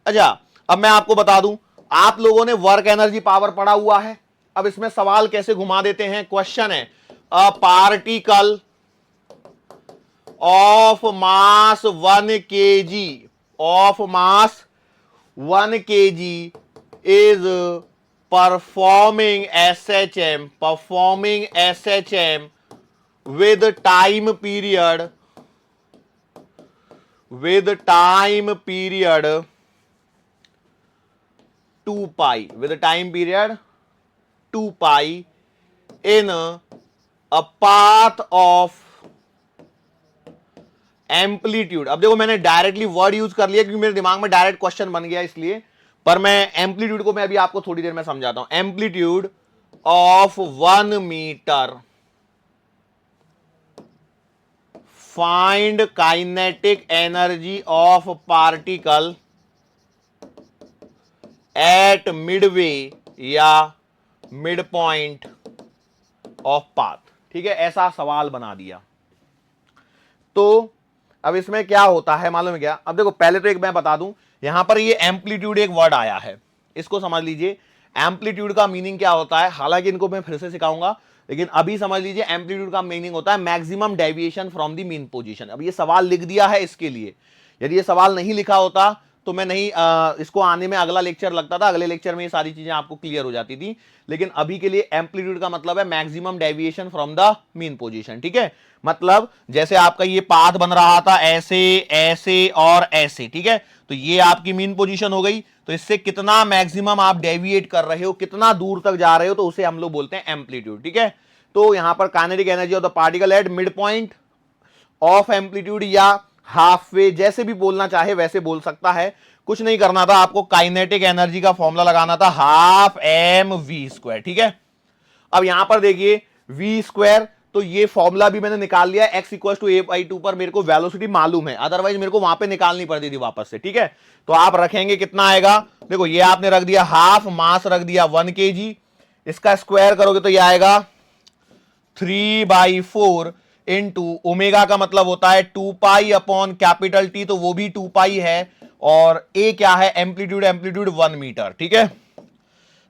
अच्छा, अब मैं आपको बता दूं, आप लोगों ने वर्क एनर्जी पावर पढ़ा हुआ है। अब इसमें सवाल कैसे घुमा देते हैं। क्वेश्चन है, a particle of mass 1 kg of mass 1 kg is performing SHM with time period 2 pi in a path of amplitude. अब देखो, मैंने डायरेक्टली वर्ड यूज कर लिया क्योंकि मेरे दिमाग में डायरेक्ट क्वेश्चन बन गया इसलिए, पर मैं एम्पलीट्यूड को मैं अभी आपको थोड़ी देर में समझाता हूं। Amplitude of 1 metre, find kinetic energy of particle at midway या मिड पॉइंट ऑफ पाथ। ठीक है, ऐसा सवाल बना दिया। तो अब इसमें क्या होता है मालूम है क्या? अब देखो, पहले तो एक मैं बता दूं, यहां पर ये एम्पलीट्यूड एक वर्ड आया है, इसको समझ लीजिए। एम्पलीट्यूड का मीनिंग क्या होता है, हालांकि इनको मैं फिर से सिखाऊंगा, लेकिन अभी समझ लीजिए एम्पलीट्यूड का मीनिंग होता है maximum deviation from the mean position. अब ये सवाल लिख दिया है इसके लिए, यदि ये सवाल नहीं लिखा होता तो मैं नहीं इसको आने में अगला लेक्चर लगता था, अगले लेक्चर में ये सारी चीजें आपको क्लियर हो जाती थी। लेकिन अभी के लिए एम्पलीट्यूड का मतलब है maximum deviation from the mean position. ठीक है, मतलब जैसे आपका ये पाथ बन रहा था ऐसे ऐसे और ऐसे, ठीक है, तो ये आपकी मीन पोजीशन हो गई। तो इससे कितना मैक्सिमम आप डेविएट कर रहे हो, कितना दूर तक जा रहे हो, तो उसे हम लोग बोलते हैं एम्पलीट्यूड। ठीक है, तो यहां पर kinetic energy of the particle at mid point of amplitude या हाफ वे, जैसे भी बोलना चाहे वैसे बोल सकता है। कुछ नहीं करना था आपको, काइनेटिक एनर्जी का फॉर्मूला लगाना था हाफ mv²। ठीक है, अब यहां पर देखिए v², तो ये फॉर्मूला भी मैंने निकाल लिया, x इक्वल टू a/2 पर मेरे को वेलोसिटी मालूम है, अदरवाइज मेरे को वहां पे निकालनी पड़ती थी वापस से। ठीक है, तो आप रखेंगे कितना आएगा, देखो ये आपने रख दिया हाफ, मास रख दिया 1 kg, इसका स्क्वायर करोगे तो ये आएगा 3/4 इंटू ओमेगा का मतलब होता है 2 पाई अपॉन कैपिटल टी, तो वो भी 2 पाई है, और ए क्या है, एम्पलीट्यूड, एम्पलीट्यूड 1 मीटर। ठीक है,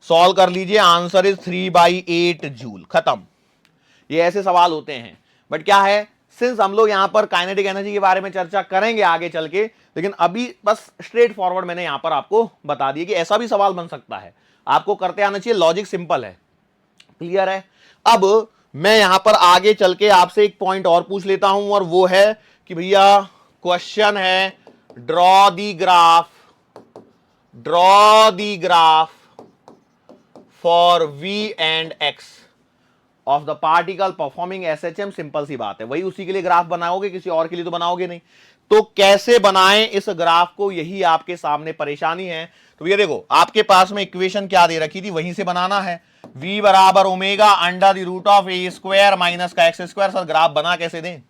सॉल्व कर लीजिए, आंसर इज 3/8 जूल। खत्म। ये ऐसे सवाल होते हैं, बट क्या है, सिंस हम लोग यहां पर काइनेटिक एनर्जी के बारे में चर्चा करेंगे आगे चल के, लेकिन अभी बस स्ट्रेट फॉरवर्ड मैंने यहां पर आपको बता दिया कि ऐसा भी सवाल बन सकता है, आपको करते आना चाहिए, लॉजिक सिंपल है। क्लियर है? अब मैं यहां पर आगे चल के आपसे एक पॉइंट और पूछ लेता हूं, और वो है कि भैया क्वेश्चन है draw the graph for V and X of the particle performing SHM। Simple सी बात है, वही उसी के लिए ग्राफ बनाओगे, किसी और के लिए तो बनाओगे नहीं। तो कैसे बनाएं इस ग्राफ को, यही आपके सामने परेशानी है। तो ये देखो, आपके पास में इक्वेशन क्या दे रखी थी, वहीं से बनाना है। V बराबर omega under the root of A square minus का एक्स स्क्वायर। सर ग्राफ बना कैसे दें,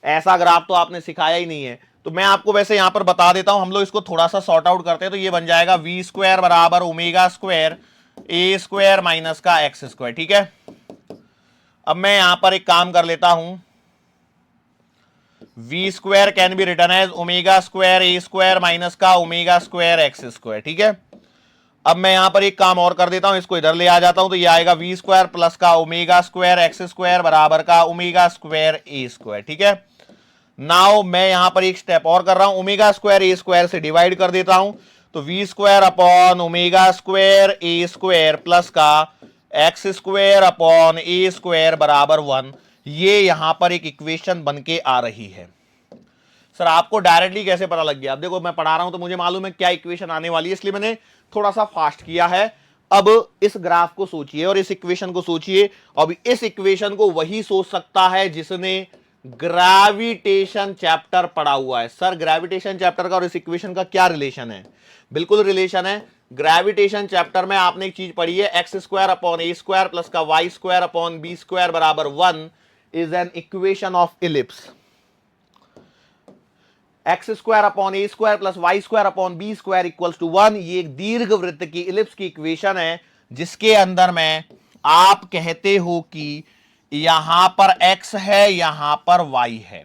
ऐसा ग्राफ तो आपने सिखाया ही नहीं है। तो मैं आपको वैसे यहां पर बता देता हूं, हम लोग इसको थोड़ा सा सॉर्ट आउट करते हैं। तो ये बन जाएगा V स्क्वायर बराबर ओमेगा स्क्वायर ए स्क्वायर माइनस का एक्स स्क्वायर। ठीक है, अब मैं यहां पर एक काम कर लेता हूं, V square can be written as omega square A square minus का ओमेगा स्क्वायर एक्स स्क्वायर। ठीक है, अब मैं यहां पर एक काम और कर देता हूं, इसको इधर ले आ जाता हूं। तो ये आएगा V स्क्वायर प्लस का ओमेगा स्क्वायर एक्स स्क्वायर बराबर का ओमेगा स्क्वायर ए स्क्वायर। ठीक है, नाउ मैं यहां पर एक स्टेप और कर रहा हूं, ओमेगा स्क्वायर ए स्क्वायर से डिवाइड कर देता हूं। तो V square upon omega square ए स्क्वायर प्लस का एक्स स्क्वायर अपॉन ए स्क्वायर बराबर 1। ये यहां पर एक इक्वेशन बन के आ रही है। सर आपको डायरेक्टली कैसे पता लग गया? अब देखो, मैं पढ़ा रहा हूं तो मुझे मालूम है क्या इक्वेशन आने वाली है, इसलिए मैंने थोड़ा सा फास्ट किया है। अब इस ग्राफ को सोचिए और इस इक्वेशन को सोचिए। अब इस इक्वेशन को वही सोच सकता है जिसने ग्रेविटेशन चैप्टर पढ़ा हुआ है। सर ग्रेविटेशन चैप्टर का और इस इक्वेशन का क्या रिलेशन है? बिल्कुल रिलेशन है। ग्रेविटेशन चैप्टर में आपने एक चीज पढ़ी है, एक्स स्क्वायर अपॉन ए स्क्वायर प्लस का y square upon b square बराबर 1 is an equation of ellipse. X square upon A square plus y square upon b square equals to 1। ये एक दीर्घ वृत्त की इलिप्स की इक्वेशन है, जिसके अंदर में आप कहते हो कि यहां पर x है, यहां पर y है,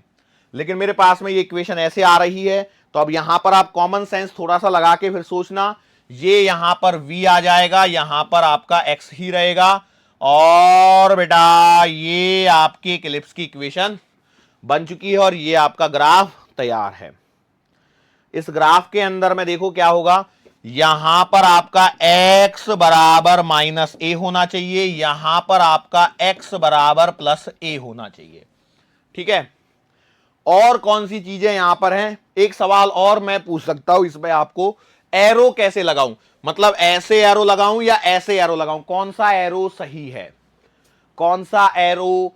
लेकिन मेरे पास में ये इक्वेशन ऐसे आ रही है। तो अब यहां पर आप कॉमन सेंस थोड़ा सा लगा के फिर सोचना, ये यहां पर v आ जाएगा, यहां पर आपका x ही रहेगा, और बेटा ये आपकी एक इलिप्स की इक्वेशन बन चुकी है और ये आपका ग्राफ तैयार है। इस ग्राफ के अंदर में देखो क्या होगा, यहां पर आपका x बराबर माइनस ए होना चाहिए, यहां पर आपका x बराबर प्लस ए होना चाहिए। ठीक है, और कौन सी चीजें यहां पर हैं? एक सवाल और मैं पूछ सकता हूं इसमें आपको, एरो कैसे लगाऊं? मतलब ऐसे एरो लगाऊं या ऐसे एरो लगाऊं, कौन सा एरो सही है, कौन सा एरो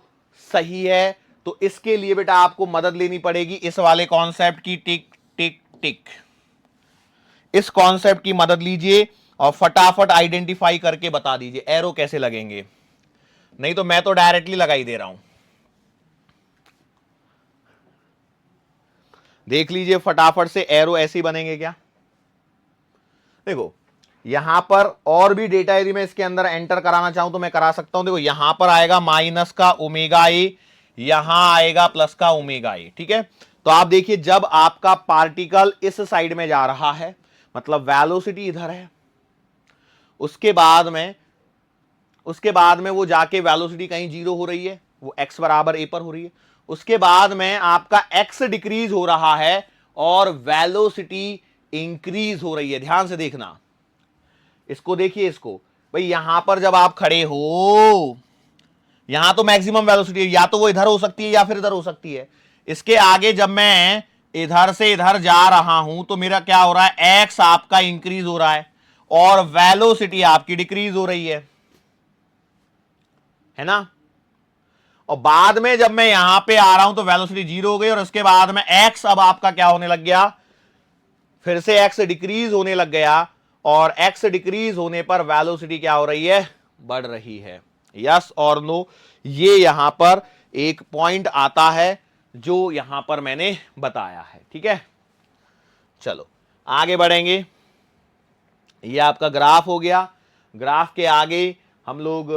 सही है? तो इसके लिए बेटा आपको मदद लेनी पड़ेगी इस वाले कॉन्सेप्ट की, टिक टिक टिक। इस कॉन्सेप्ट की मदद लीजिए और फटाफट आइडेंटिफाई करके बता दीजिए एरो कैसे लगेंगे, नहीं तो मैं तो डायरेक्टली लगा ही दे रहा हूं। देख लीजिए फटाफट से, एरो ऐसे ही बनेंगे क्या? देखो यहां पर और भी डेटा यदि मैं इसके अंदर एंटर कराना चाहूं तो मैं करा सकता हूं। देखो यहां पर आएगा माइनस का ओमेगा ए, यहां आएगा प्लस का ओमेगा ए। ठीक है, तो आप देखिए जब आपका पार्टिकल इस साइड में जा रहा है, मतलब वेलोसिटी इधर है, उसके बाद में वो जाके वेलोसिटी कहीं जीरो हो रही है, वो x बराबर a पर हो रही है। उसके बाद में आपका x डिक्रीज हो रहा है और वेलोसिटी इंक्रीज हो रही है। ध्यान से देखना, इसको देखिए, इसको भाई यहां पर जब आप खड़े हो, यहां तो मैक्सिमम वेलोसिटी है, या तो वो इधर हो सकती है या फिर इधर हो सकती है। इसके आगे जब मैं इधर से इधर जा रहा हूं तो मेरा क्या हो रहा है, x आपका इंक्रीज हो रहा है और वेलोसिटी आपकी डिक्रीज हो रही है ना। और बाद में जब मैं यहां पे आ रहा हूं तो वेलोसिटी जीरो हो गई और उसके बाद में x अब आपका क्या होने लग गया, फिर से x डिक्रीज होने लग गया, और x डिक्रीज होने पर वेलोसिटी क्या हो रही है, बढ़ रही है। यस और नो, ये यहां पर एक पॉइंट आता है जो यहां पर मैंने बताया है। ठीक है, चलो आगे बढ़ेंगे। ये आपका ग्राफ हो गया, ग्राफ के आगे हम लोग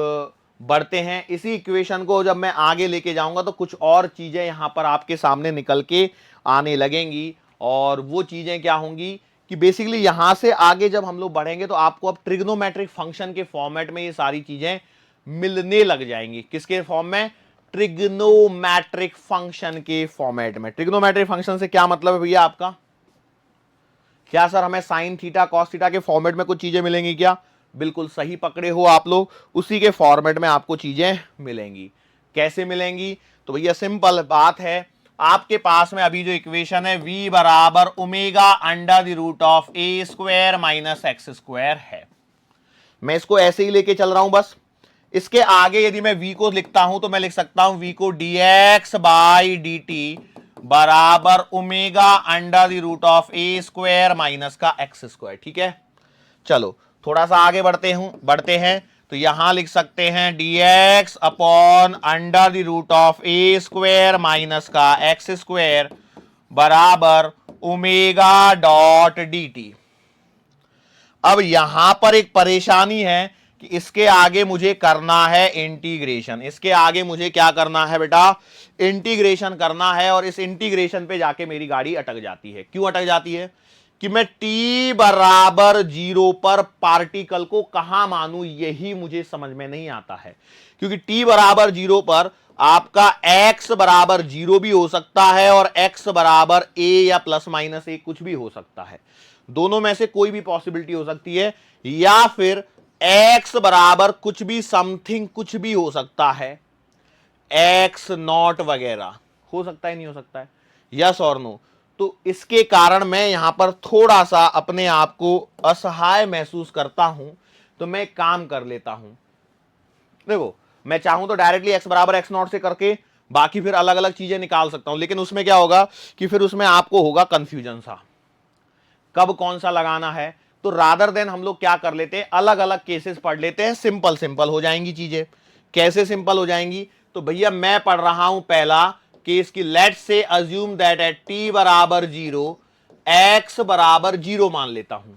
बढ़ते हैं। इसी इक्वेशन को जब मैं आगे लेके जाऊंगा तो कुछ और चीजें यहां पर आपके सामने निकल के आने लगेंगी, और वो चीजें क्या होंगी कि बेसिकली यहां से आगे जब हम लोग बढ़ेंगे तो आपको अब ट्रिग्नोमेट्रिक फंक्शन के फॉर्मेट में ये सारी चीजें मिलने लग जाएंगी। किसके फॉर्म में? ट्रिग्नोमेट्रिक फंक्शन के फॉर्मेट में। ट्रिग्नोमेट्रिक फंक्शन से क्या मतलब है भैया आपका? क्या सर हमें साइन थीटा कॉस थीटा के फॉर्मेट में कुछ चीजें मिलेंगी क्या? बिल्कुल सही पकड़े हो आप लोग, उसी के फॉर्मेट में आपको चीजें मिलेंगी। कैसे मिलेंगी? तो भैया सिंपल बात है, आपके पास में अभी जो इक्वेशन है v बराबर omega under the root of A square minus x square है। मैं इसको ऐसे ही लेके चल रहा हूं बस। इसके आगे यदि मैं v को लिखता हूं तो मैं लिख सकता हूं v को dx बाई डी टी बराबर omega under the root of A square minus का एक्स स्क्वायर। ठीक है, चलो थोड़ा सा आगे बढ़ते हैं तो यहां लिख सकते हैं dx upon under the root of A square minus का एक्स स्क्वायर बराबर ओमेगा डॉट डी टी। अब यहां पर एक परेशानी है कि इसके आगे मुझे करना है इंटीग्रेशन। इसके आगे मुझे क्या करना है बेटा, इंटीग्रेशन करना है, और इस इंटीग्रेशन पे जाके मेरी गाड़ी अटक जाती है। क्यों अटक जाती है कि मैं t बराबर 0 पर पार्टिकल को कहां मानूं, यही मुझे समझ में नहीं आता है। क्योंकि t बराबर 0 पर आपका x बराबर 0 भी हो सकता है और x बराबर a या प्लस माइनस a कुछ भी हो सकता है। दोनों में से कोई भी पॉसिबिलिटी हो सकती है, या फिर x बराबर कुछ भी समथिंग कुछ भी हो सकता है, x नॉट वगैरह हो सकता है, नहीं हो सकता है, यस और नो। तो इसके कारण मैं यहां पर थोड़ा सा अपने आप को असहाय महसूस करता हूं, तो मैं एक काम कर लेता हूं। देखो मैं चाहूं तो डायरेक्टली x बराबर x नॉट से करके बाकी फिर अलग अलग चीजें निकाल सकता हूं, लेकिन उसमें क्या होगा कि फिर उसमें आपको होगा कंफ्यूजन सा, कब कौन सा लगाना है। तो रादर देन हम लोग क्या कर लेते हैं, अलग अलग केसेस पढ़ लेते हैं, सिंपल सिंपल हो जाएंगी चीजें। कैसे सिंपल हो जाएंगी, तो भैया मैं पढ़ रहा हूं पहला केस की, लेट से अज्यूम दैट एट t बराबर 0 x बराबर 0 मान लेता हूं।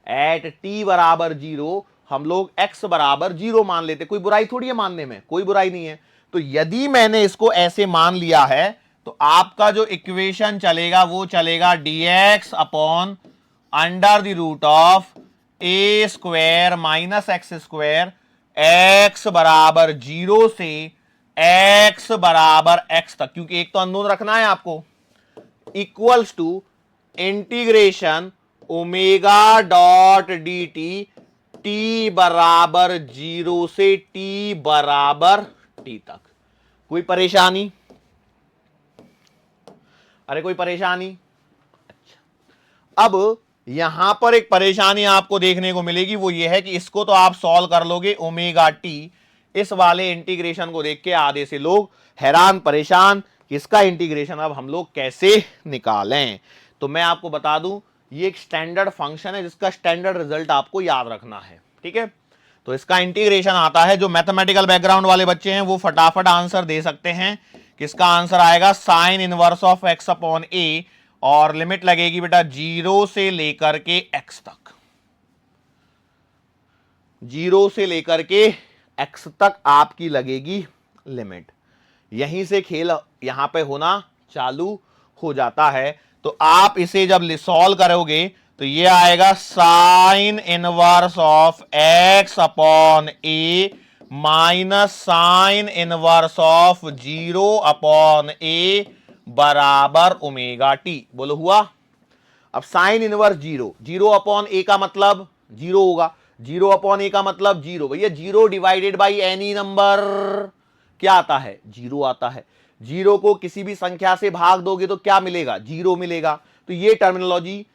एट t बराबर 0 हम लोग x बराबर 0 मान लेते, कोई बुराई थोड़ी है मानने में, कोई बुराई नहीं है। तो यदि मैंने इसको ऐसे मान लिया है तो आपका जो इक्वेशन चलेगा वो चलेगा dx upon under the root of A square minus x square x बराबर 0 से x बराबर x तक, क्योंकि एक तो अननोन रखना है आपको, equals to integration omega dot d t t बराबर 0 से t बराबर t तक। कोई परेशानी, अरे कोई परेशानी। अच्छा, अब यहां पर एक परेशानी आपको देखने को मिलेगी, वो ये है कि इसको तो आप सॉल्व कर लोगे ओमेगा टी, इस वाले इंटीग्रेशन को देख के आधे से लोग हैरान परेशान कि इसका इंटीग्रेशन अब हम लोग कैसे निकालें। तो मैं आपको बता दूं ये एक स्टैंडर्ड फंक्शन है जिसका स्टैंडर्ड रिजल्ट आपको याद रखना है। ठीक है, तो इसका इंटीग्रेशन आता है, जो मैथमेटिकल बैकग्राउंड वाले बच्चे हैं वो फटाफट आंसर दे सकते हैं। किसका आंसर आएगा, sine inverse of X upon A, और लिमिट लगेगी बेटा 0 से लेकर के x तक, 0 से लेकर के x तक आपकी लगेगी लिमिट। यहीं से खेल यहां पे होना चालू हो जाता है। तो आप इसे जब सॉल्व करोगे तो ये आएगा sine inverse of x upon A minus sine inverse of 0 upon A बराबर ओमेगा टी। बोलो हुआ। अब साइन इनवर्स 0, 0 अपॉन ए का मतलब 0 होगा, 0 अपॉन ए का मतलब 0। भैया 0 डिवाइडेड बाई एनी नंबर क्या आता है, 0 आता है। 0 को किसी भी संख्या से भाग दोगे तो क्या मिलेगा, 0 मिलेगा। तो ये टर्मिनोलॉजी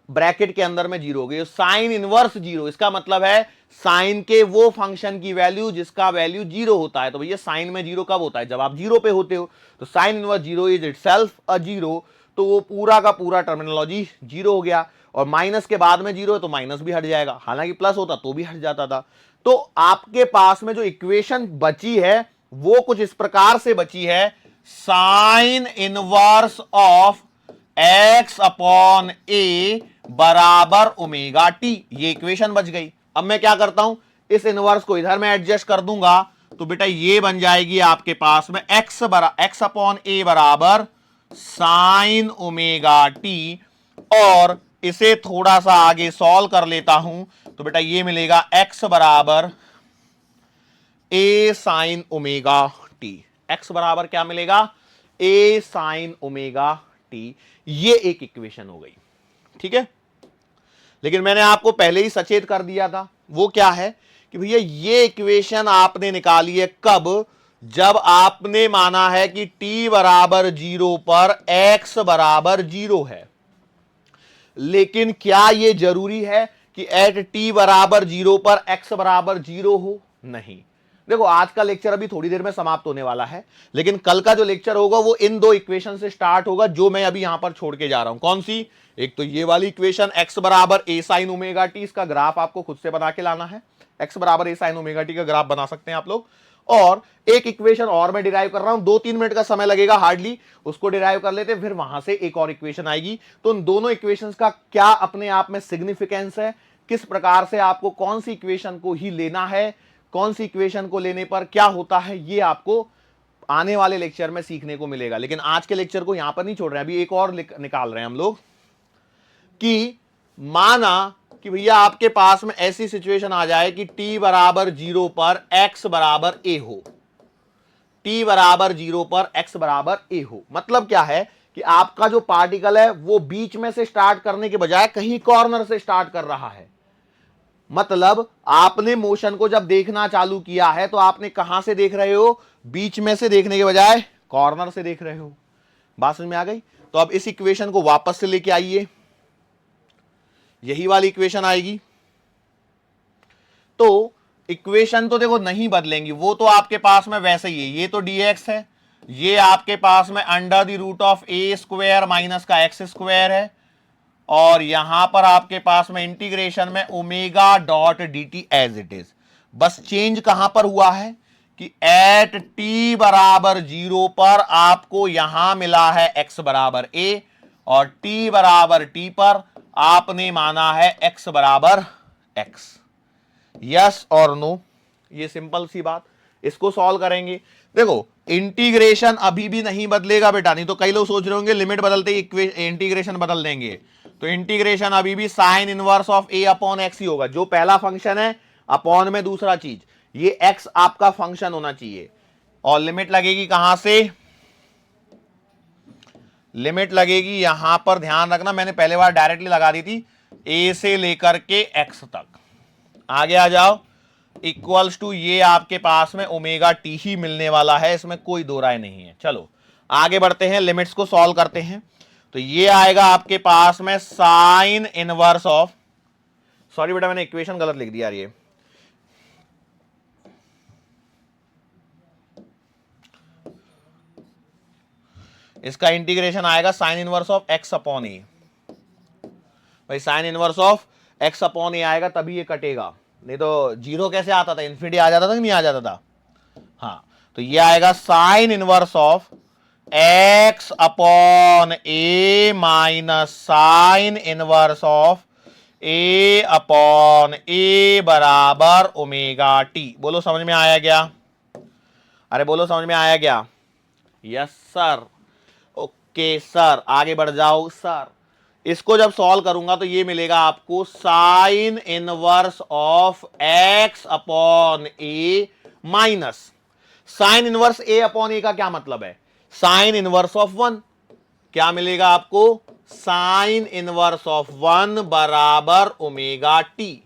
ब्रैकेट के अंदर में 0 हो गई। साइन इनवर्स 0 इसका मतलब है साइन के वो फंक्शन की वैल्यू जिसका वैल्यू 0 होता है। तो भैया साइन में 0 कब होता है, जब आप 0 पे होते हो। तो sine inverse 0 is itself a 0, तो वो पूरा का पूरा टर्मिनोलॉजी 0 हो गया। और माइनस के बाद में 0 है तो माइनस भी हट जाएगा, हालांकि प्लस होता तो भी हट जाता था। तो आपके पास में जो इक्वेशन बची है वो कुछ इस प्रकार से बची है, sine inverse of x upon A बराबर ओमेगा टी, ये इक्वेशन बच गई। अब मैं क्या करता हूं, इस इनवर्स को इधर में एडजस्ट कर दूंगा, तो बेटा ये बन जाएगी आपके पास में x अपॉन ए बराबर साइन ओमेगा टी, और इसे थोड़ा सा आगे सॉल्व कर लेता हूं तो बेटा ये मिलेगा x बराबर ए साइन ओमेगा टी। x बराबर क्या मिलेगा, ए साइन ओमेगा टी। ये एक इक्वेशन हो गई। ठीक है, लेकिन मैंने आपको पहले ही सचेत कर दिया था, वो क्या है कि भैया ये इक्वेशन आपने निकाली है कब, जब आपने माना है कि t बराबर 0 पर x बराबर 0 है। लेकिन क्या यह जरूरी है कि एट t बराबर 0 पर x बराबर 0 हो? नहीं। देखो आज का लेक्चर अभी थोड़ी देर में समाप्त होने वाला है, लेकिन कल का जो लेक्चर होगा वो इन दो इक्वेशन से स्टार्ट होगा जो मैं अभी यहां पर छोड़ के जा रहा हूं। कौन सी? एक तो ये वाली इक्वेशन x बराबर a sin ओमेगा t, इसका ग्राफ आपको खुद से बना के लाना है। x बराबर a sin ओमेगा t का ग्राफ बना सकते हैं आप लोग। और एक इक्वेशन और मैं डिराइव कर रहा हूं, 2-3 मिनट का समय लगेगा हार्डली, उसको डिराइव कर लेते, फिर वहां से एक और इक्वेशन आएगी। तो उन दोनों इक्वेशंस का क्या अपने आप में सिग्निफिकेंस है, किस प्रकार से आपको कौन सी इक्वेशन को ही लेना है, कौन सी इक्वेशन को लेने पर क्या होता है, ये आपको आने वाले लेक्चर में सीखने को मिलेगा। लेकिन आज के लेक्चर को यहां पर नहीं छोड़ रहे हैं, अभी एक और निकाल रहे हैं हम लोग कि माना कि भैया आपके पास में ऐसी सिचुएशन आ जाए कि t बराबर 0 पर x बराबर a हो। t बराबर 0 पर x बराबर a हो, मतलब क्या है कि आपका जो पार्टिकल है वो बीच में से स्टार्ट करने के बजाय कहीं कॉर्नर से स्टार्ट कर रहा है। मतलब आपने मोशन को जब देखना चालू किया है तो आपने कहां से देख रहे हो? बीच में से देखने के बजाय कॉर्नर से देख रहे हो। बात समझ में आ गई? तो अब इस इक्वेशन को वापस से लेके आइए, यही वाली इक्वेशन आएगी। तो इक्वेशन तो देखो नहीं बदलेंगी, वो तो आपके पास में वैसे ही है। ये तो dx है, ये आपके पास में under the root of a square minus का x स्क्वायर है, और यहां पर आपके पास में इंटीग्रेशन में omega dot dt as it is. बस चेंज कहां पर हुआ है कि एट t बराबर 0 पर आपको यहां मिला है x बराबर a, और t बराबर t पर आपने माना है x बराबर x। यस और नो, ये सिंपल सी बात। इसको सॉल्व करेंगे। देखो इंटीग्रेशन अभी भी नहीं बदलेगा बेटा, नहीं तो कई लोग सोच रहे होंगे लिमिट बदलते ही इंटीग्रेशन बदल देंगे। तो इंटीग्रेशन अभी भी sign inverse of a upon x ही होगा। जो पहला फंक्शन है अपॉन में दूसरा चीज, ये x आपका फंक्शन होना चाहिए। और लिमिट लगेगी कहां से? लिमिट लगेगी यहां पर, ध्यान रखना मैंने पहले बार डायरेक्टली लगा दी थी, a से लेकर के x तक। आगे आ जाओ, इक्वल्स टू ये आपके पास में ओमेगा टी ही मिलने वाला है, इसमें कोई दो राय नहीं है। चलो आगे बढ़ते हैं, लिमिट्स को सॉल्व करते हैं। तो ये आएगा आपके पास में साइन इनवर्स ऑफ, सॉरी बेटा मैंने इक्वेशन गलत लिख दिया यार, ये इसका इंटीग्रेशन आएगा sine inverse of X upon A. भाई sine inverse of X upon A आएगा तभी ये कटेगा, नहीं तो जीरो कैसे आता था? इन्फिनिटी आ जाता था कि नहीं आ जाता था? हाँ, तो ये आएगा sine inverse of X upon A minus sine inverse of A upon A बराबर ओमेगा टी। बोलो समझ में आया क्या? अरे बोलो समझ में आया क्या? Yes sir. ओके सर, आगे बढ़ जाओ सर। इसको जब सॉल्व करूंगा तो ये मिलेगा आपको sine inverse of X upon A minus sine inverse A upon A का क्या मतलब है? Sine inverse of 1। क्या मिलेगा आपको? साइन इनवर्स ऑफ 1 बराबर omega T.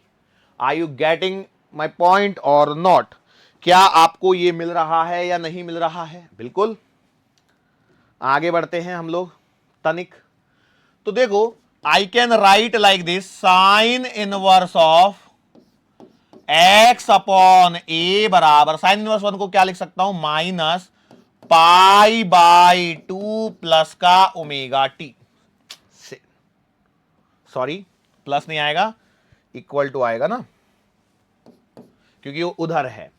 Are you getting my point और नॉट? क्या आपको ये मिल रहा है या नहीं मिल रहा है? बिल्कुल। आगे बढ़ते हैं हम लोग तनिक। तो देखो I can write like this, sine inverse of X upon A बराबर, साइन इनवर्स 1 को क्या लिख सकता हूं? माइनस पाई बाई 2 प्लस का ओमेगा टी। सॉरी प्लस नहीं आएगा, इक्वल टू आएगा ना, क्योंकि वो उधर है।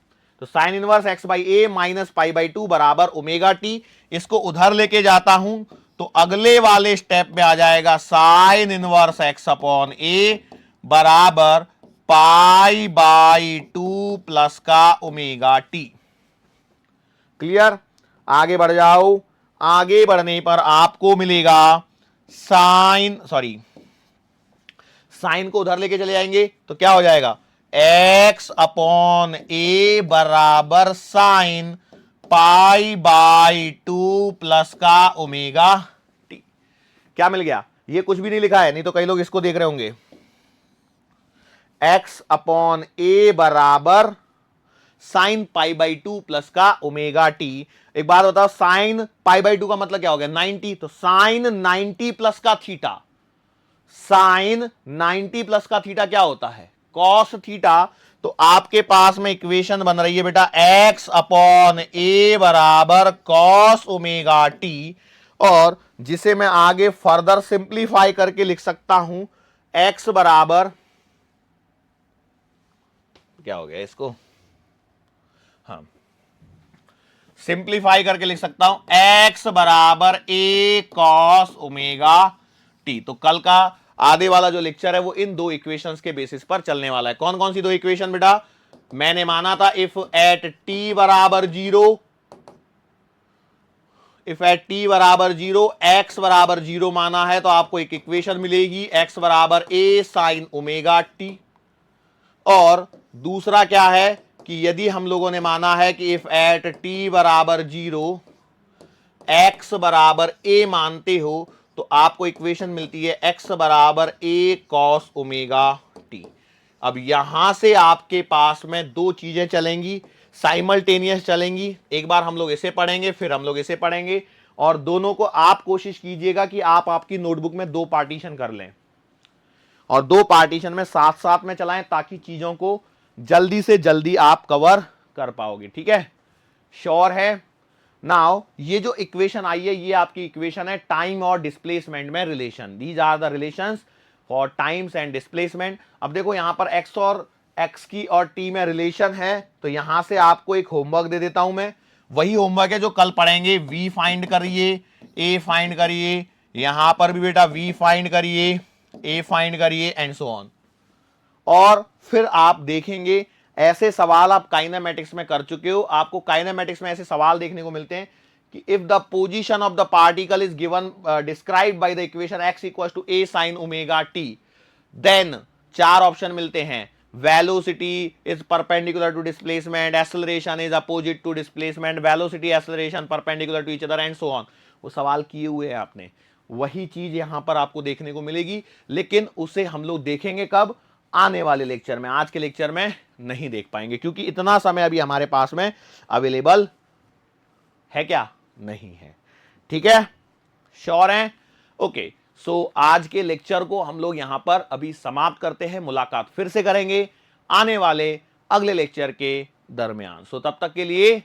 तो sine inverse x by A minus pi by 2 बराबर ओमेगा टी। इसको उधर लेके जाता हूं तो अगले वाले स्टेप में आ जाएगा sine inverse x upon A बराबर पाई बाई 2 प्लस का ओमेगा टी। क्लियर? आगे बढ़ जाओ। आगे बढ़ने पर आपको मिलेगा साइन, सॉरी साइन को उधर लेके चले जाएंगे तो क्या हो जाएगा? एक्स अपॉन ए बराबर साइन पाई बाई 2 प्लस का ओमेगा टी। क्या मिल गया? ये कुछ भी नहीं लिखा है, नहीं तो कई लोग इसको देख रहे होंगे। एक्स अपॉन ए बराबर साइन पाई बाई 2 प्लस का ओमेगा टी। एक बात बताओ, साइन पाई बाई 2 का मतलब क्या हो गया 90, तो साइन 90 प्लस का थीटा, साइन 90 प्लस का थीटा क्या होता है कॉस थीटा। तो आपके पास में इक्वेशन बन रही है बेटा x अपॉन ए बराबर कॉस ओमेगा टी, और जिसे मैं आगे फर्दर सिंप्लीफाई करके लिख सकता हूं x बराबर, क्या हो गया इसको, हाँ सिंप्लीफाई करके लिख सकता हूं x बराबर ए कॉस ओमेगा टी। तो कल का आधे वाला जो लेक्चर है वो इन दो इक्वेशंस के बेसिस पर चलने वाला है। कौन कौन सी दो इक्वेशन बेटा, मैंने माना था इफ एट टी बराबर जीरो, इफ एट टी बराबर जीरो एक्स बराबर जीरो माना है तो आपको एक इक्वेशन मिलेगी x बराबर ए साइन ओमेगा टी। और दूसरा क्या है कि यदि हम लोगों ने माना है कि इफ एट टी बराबर जीरो x बराबर a मानते हो तो आपको इक्वेशन मिलती है x बराबर a कॉस ओमेगा टी। अब यहां से आपके पास में दो चीजें चलेंगी, साइमल्टेनियस चलेंगी। एक बार हम लोग इसे पढ़ेंगे, फिर हम लोग इसे पढ़ेंगे, और दोनों को आप कोशिश कीजिएगा कि आप आपकी नोटबुक में दो पार्टीशन कर लें और दो पार्टीशन में साथ साथ में चलाएं ताकि चीजों को जल्दी से जल्दी आप कवर कर पाओगे। ठीक है, श्योर है। नाउ ये जो इक्वेशन आई है ये आपकी इक्वेशन है टाइम और डिस्प्लेसमेंट में relation, these are the relations for times and displacement. अब देखो यहां पर x और x की और t में रिलेशन है, तो यहां से आपको एक होमवर्क दे देता हूं मैं, वही होमवर्क है जो कल पढ़ेंगे। v फाइंड करिए, a फाइंड करिए, यहां पर भी बेटा v फाइंड करिए, a फाइंड करिए एंड सो ऑन। और फिर आप देखेंगे ऐसे सवाल आप काइनेमेटिक्स में कर चुके हो, आपको काइनेमेटिक्स में ऐसे सवाल देखने को मिलते हैं कि if the position of the particle is given described by the equation x equal to a sin omega t, then चार ऑप्शन मिलते हैं, velocity is perpendicular to displacement, acceleration is opposite to displacement, velocity acceleration perpendicular to each other and so on. वो सवाल किए हुए हैं आपने, वही चीज यहां पर आपको देखने को मिलेगी, लेकिन उसे हम लोग देखेंगे कब, आने वाले लेक्चर में। आज के लेक्चर में नहीं देख पाएंगे क्योंकि इतना समय अभी हमारे पास में अवेलेबल है क्या, नहीं है। ठीक है, श्योर हैं? ओके, सो आज के लेक्चर को हम लोग यहां पर अभी समाप्त करते हैं, मुलाकात फिर से करेंगे आने वाले अगले लेक्चर के दरमियान। सो तब तक के लिए